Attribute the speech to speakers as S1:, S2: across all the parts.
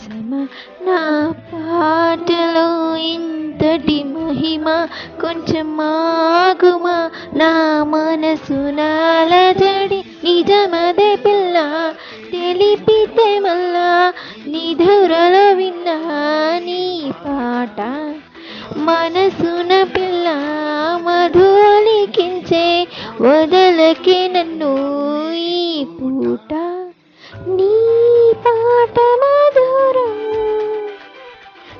S1: సరసమా నా పాటలో ఇంతటి మహిమ కొంచెం ఆగుమా నా మనసు నాలజడి నిజమదే పిల్ల తెలిపితే మళ్ళా నిధురలో విన్నా నీ పాట మనసున పిల్ల మధులికించే వదలకే నన్ను ఈ పూట నీ పాట మధురం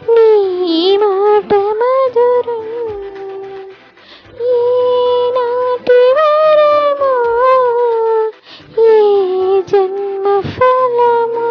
S1: నీ మాట మధురం ఏ నాటి వరమో ఏ జన్మ ఫలమో.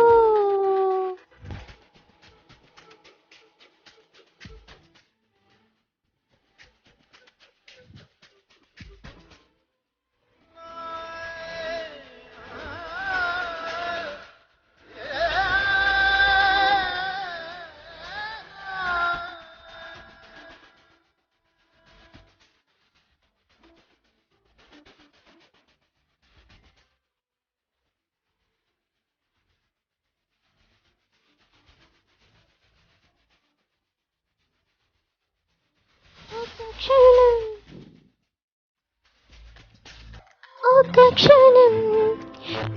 S1: ఒక క్షణం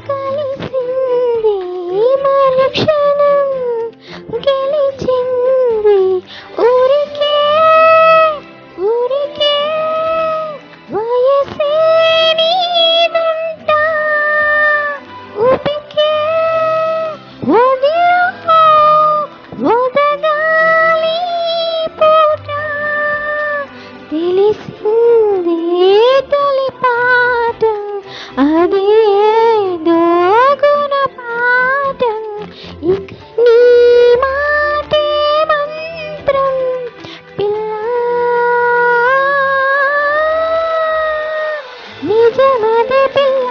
S1: కలిసింది మరుక్షణం గెలిచింది ఊరికే ఊరికే వయసే నీదంట ఊపికే వదిలో వదగాలి పూట తెలిసింది తొలి పాఠం అదే దోగున పాఠం ఇక నీ మాటే మంత్రం పిల్ల నిజమదే పిల్ల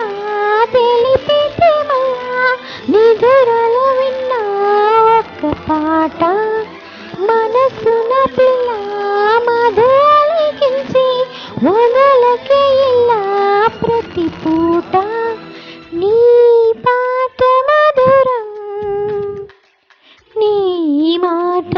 S1: తెలిపితే మళ్ళా నిధురలో విన్నా ఒక్క పాట మనసున పిల్ల మధులికించి వదలకే ఇలా ప్రతి పూట నీ పాట మధురం నీ మాట